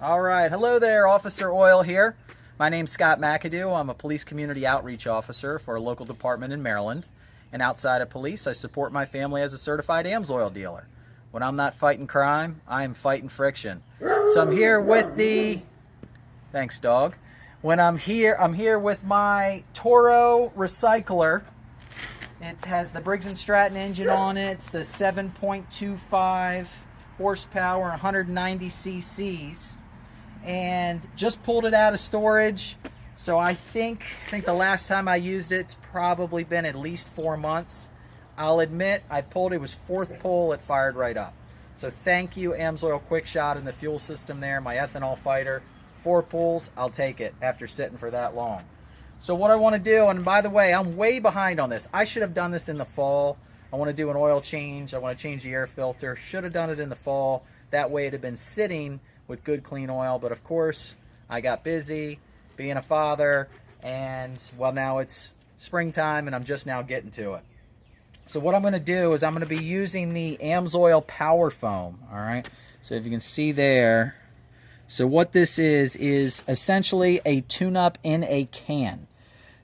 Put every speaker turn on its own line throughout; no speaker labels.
All right, hello there, Officer Oil here. My name's Scott McAdoo. I'm a police community outreach officer for a local department in Maryland. And outside of police, I support my family as a certified AMSOIL dealer. When I'm not fighting crime, I'm fighting friction. So I'm here with the, thanks dog. When I'm here with my TORO Recycler. It has the Briggs Stratton engine on it. It's the 7.25 horsepower, 190 cc's. And just pulled it out of storage. So I think the last time I used it, it's probably been at least 4 months. I'll admit, I pulled, it was fourth pull, it fired right up. So thank you, AMSOIL Quick Shot in the fuel system there, my ethanol fighter. 4 pulls, I'll take it after sitting for that long. So what I want to do, and by the way, I'm way behind on this. I should have done this in the fall. I want to do an oil change. I want to change the air filter. Should have done it in the fall. That way it had been sitting with good clean oil, but of course I got busy being a father, and well, now it's springtime and I'm just now getting to it. So what I'm going to do is I'm going to be using the AMSOIL Power Foam. All right, so if you can see there, so what this is essentially a tune-up in a can.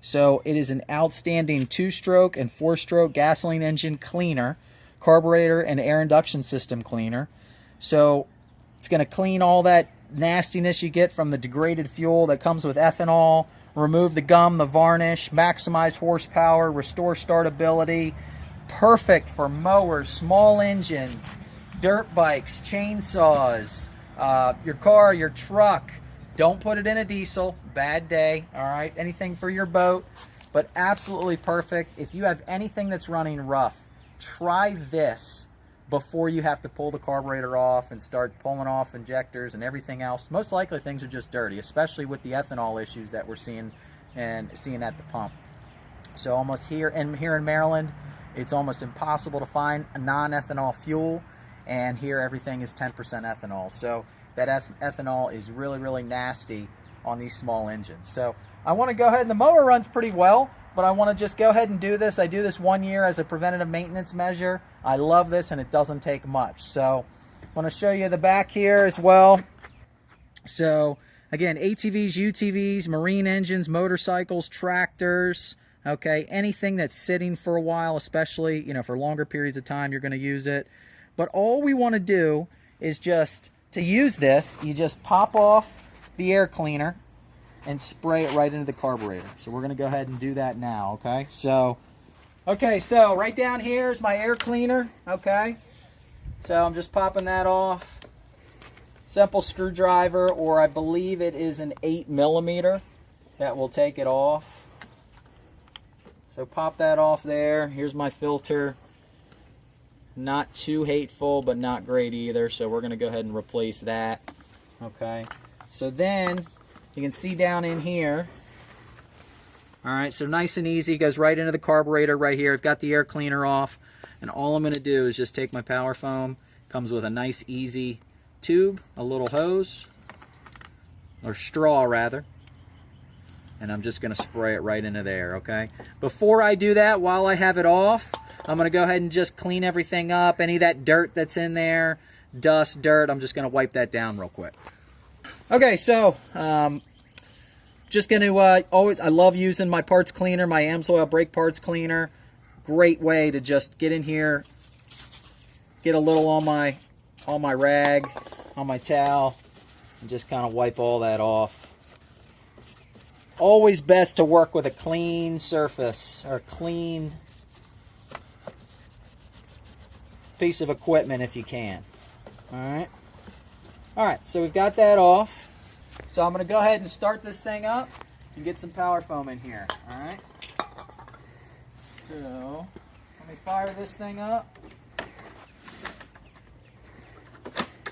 So it is an outstanding 2-stroke and 4-stroke gasoline engine cleaner, carburetor and air induction system cleaner. So it's going to clean all that nastiness you get from the degraded fuel that comes with ethanol, remove the gum, the varnish, maximize horsepower, restore startability. Perfect for mowers, small engines, dirt bikes, chainsaws, your car, your truck. Don't put it in a diesel, bad day, all right? Anything for your boat, but absolutely perfect. If you have anything that's running rough, try this before you have to pull the carburetor off and start pulling off injectors and everything else. Most likely things are just dirty, especially with the ethanol issues that we're seeing at the pump. So almost here in Maryland, it's almost impossible to find a non-ethanol fuel, and here everything is 10% ethanol. So that ethanol is really, really nasty on these small engines. So I want to go ahead, and the mower runs pretty well, but I want to just go ahead and do this. I do this 1 year as a preventative maintenance measure. I love this, and it doesn't take much. So I want to show you the back here as well. So again, ATVs, UTVs, marine engines, motorcycles, tractors, okay, anything that's sitting for a while, especially, you know, for longer periods of time, you're going to use it. But all we want to do is just, to use this, you just pop off the air cleaner and spray it right into the carburetor. So we're going to go ahead and do that now, okay? So right down here is my air cleaner, okay? So I'm just popping that off. Simple screwdriver, or I believe it is an 8mm that will take it off. So pop that off there. Here's my filter. Not too hateful, but not great either. So we're going to go ahead and replace that, okay? So then you can see down in here, all right, so nice and easy, goes right into the carburetor right here. I've got the air cleaner off, and all I'm going to do is just take my Power Foam. Comes with a nice easy tube, a little hose, or straw rather, and I'm just going to spray it right into there, okay? Before I do that, while I have it off, I'm going to go ahead and just clean everything up. Any of that dirt that's in there, dust, dirt, I'm just going to wipe that down real quick. Okay, so just going to I love using my parts cleaner, my AMSOIL brake parts cleaner. Great way to just get in here, get a little on my rag, on my towel, and just kind of wipe all that off. Always best to work with a clean surface or clean piece of equipment if you can. All right, so we've got that off. So I'm going to go ahead and start this thing up and get some Power Foam in here. All right, so let me fire this thing up.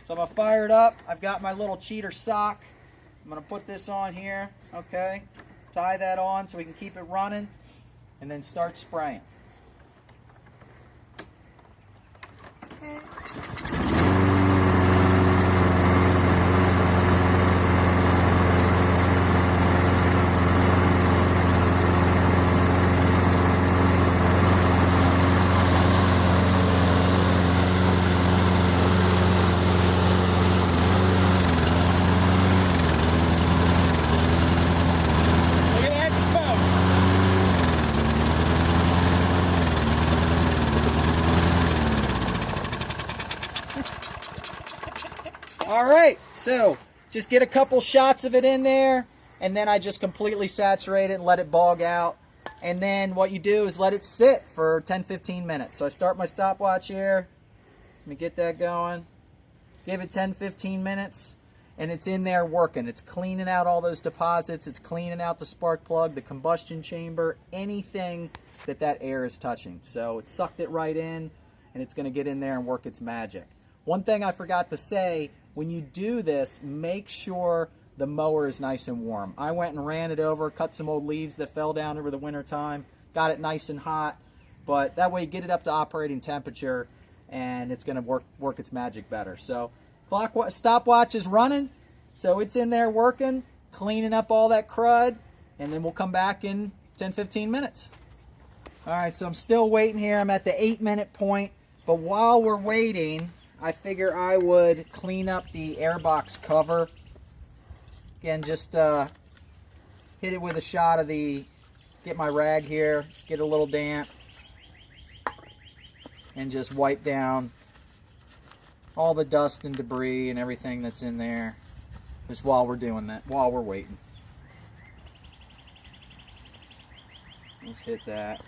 So I'm going to fire it up. I've got my little cheater sock. I'm going to put this on here, okay, tie that on so we can keep it running, and then start spraying. right, so just get a couple shots of it in there, and then I just completely saturate it and let it bog out. And then what you do is let it sit for 10-15 minutes. So I start my stopwatch here. Let me get that going. Give it 10-15 minutes, and it's in there working. It's cleaning out all those deposits. It's cleaning out the spark plug, the combustion chamber, anything that air is touching. So it sucked it right in, and it's going to get in there and work its magic. One thing I forgot to say, when you do this, make sure the mower is nice and warm. I went and ran it over, cut some old leaves that fell down over the winter time, got it nice and hot, but that way you get it up to operating temperature and it's going to work its magic better. So stopwatch is running, so it's in there working, cleaning up all that crud, and then we'll come back in 10-15 minutes. All right, so I'm still waiting here. I'm at the 8-minute point, but while we're waiting, I figure I would clean up the airbox cover. Again, just hit it with a shot of get my rag here, get a little damp, and just wipe down all the dust and debris and everything that's in there, just while we're doing that, while we're waiting. Let's hit that.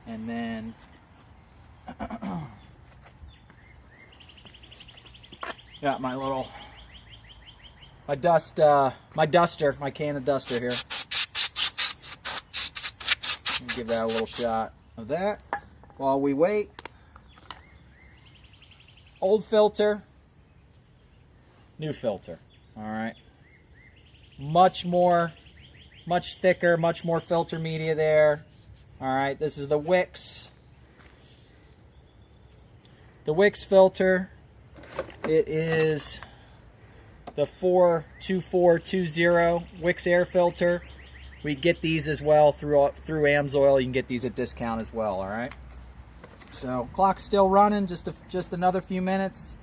And then got my duster, my can of duster here. Give that a little shot of that while we wait. Old filter, new filter. All right, much thicker, much more filter media there. All right, this is the Wix filter. It is the 42420 Wix air filter. We get these as well through AMSOIL. You can get these at discount as well. All right. So clock's still running. Just another few minutes,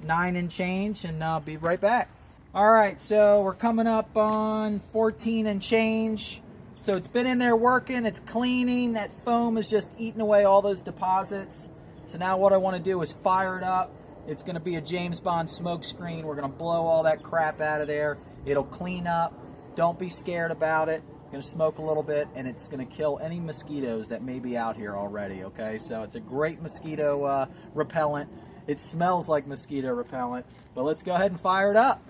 9 and change, and I'll be right back. All right. So we're coming up on 14 and change. So it's been in there working. It's cleaning. That foam is just eating away all those deposits. So now what I want to do is fire it up. It's going to be a James Bond smoke screen. We're going to blow all that crap out of there. It'll clean up. Don't be scared about it. It's going to smoke a little bit, and it's going to kill any mosquitoes that may be out here already, okay? So it's a great mosquito repellent. It smells like mosquito repellent. But let's go ahead and fire it up.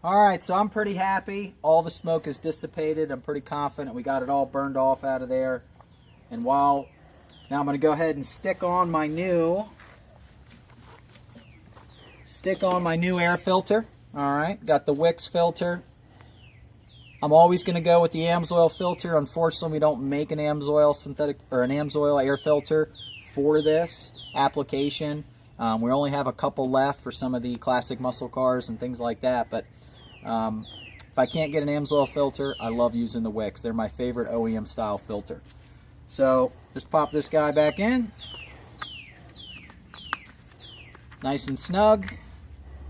Alright, so I'm pretty happy. All the smoke is dissipated. I'm pretty confident we got it all burned off out of there. And now I'm going to go ahead and stick on my new air filter. Alright, got the Wix filter. I'm always going to go with the AMSOIL filter. Unfortunately, we don't make an AMSOIL synthetic or an AMSOIL air filter for this application. We only have a couple left for some of the classic muscle cars and things like that, but if I can't get an AMSOIL filter, I love using the Wix. They're my favorite OEM style filter. So just pop this guy back in, nice and snug.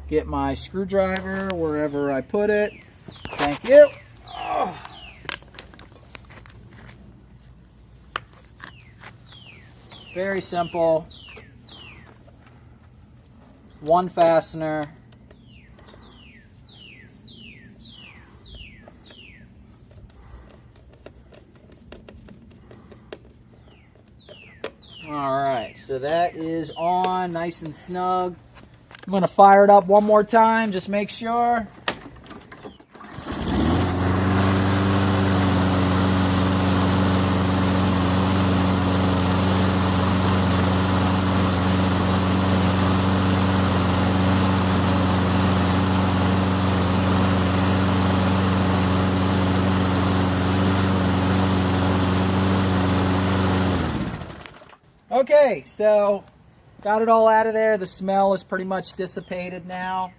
Get my screwdriver wherever I put it. Thank you. Oh. Very simple. One fastener. All Alright, so that is on nice and snug. I'm going to fire it up one more time, just make sure. Okay, so got it all out of there. The smell is pretty much dissipated now.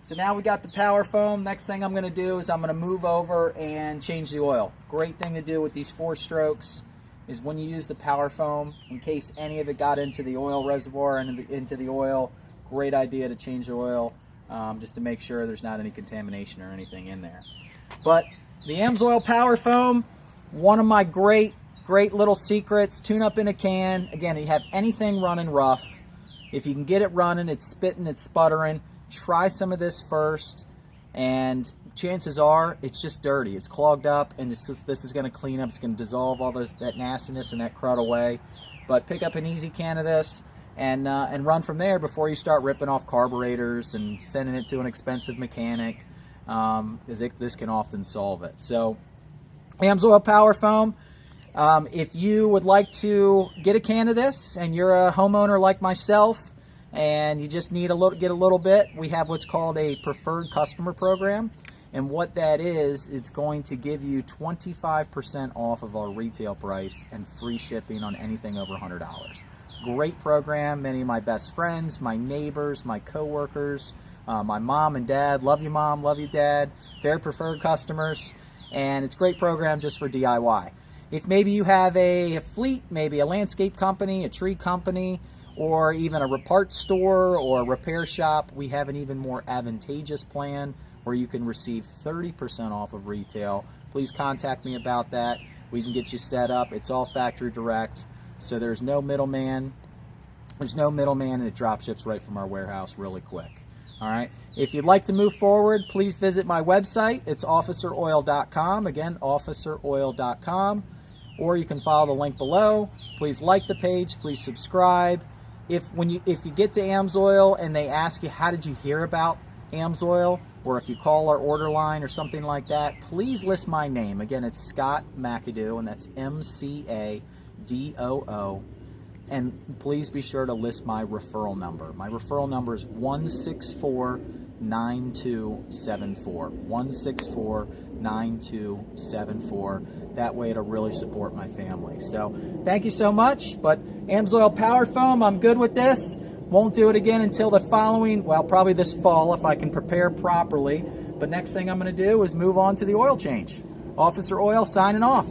So now we got the power foam. Next thing I'm going to do is I'm going to move over and change the oil. Great thing to do with these 4 strokes is when you use the power foam, in case any of it got into the oil reservoir and into the oil, great idea to change the oil just to make sure there's not any contamination or anything in there. But the AMSOIL Power Foam, one of my great little secrets. Tune up in a can. Again, you have anything running rough. If you can get it running, it's spitting, it's sputtering, try some of this first, and chances are it's just dirty. It's clogged up, and this is going to clean up. It's going to dissolve all that nastiness and that crud away. But pick up an easy can of this and run from there before you start ripping off carburetors and sending it to an expensive mechanic, because this can often solve it. So AMSOIL Power Foam. If you would like to get a can of this and you're a homeowner like myself and you just need get a little bit, we have what's called a preferred customer program, and what that is, it's going to give you 25% off of our retail price and free shipping on anything over $100. Great program. Many of my best friends, my neighbors, my coworkers, my mom and dad, love you mom, love you dad, they're preferred customers, and it's a great program just for DIY. If maybe you have a fleet, maybe a landscape company, a tree company, or even a parts store or a repair shop, we have an even more advantageous plan where you can receive 30% off of retail. Please contact me about that. We can get you set up. It's all factory direct, so there's no middleman. There's no middleman, and it drop ships right from our warehouse really quick. All right. If you'd like to move forward, please visit my website. It's officeroil.com. Again, officeroil.com. Or you can follow the link below. Please like the page. Please subscribe. If you get to AMSOIL and they ask you how did you hear about AMSOIL, or if you call our order line or something like that, please list my name. Again, it's Scott McAdoo, and that's MCADOO. And please be sure to list my referral number. My referral number is 164-9274. 164-9274. That way it'll really support my family. So thank you so much. But AMSOIL Power Foam, I'm good with this. Won't do it again until the following, well, probably this fall if I can prepare properly. But next thing I'm going to do is move on to the oil change. Officer Oil signing off.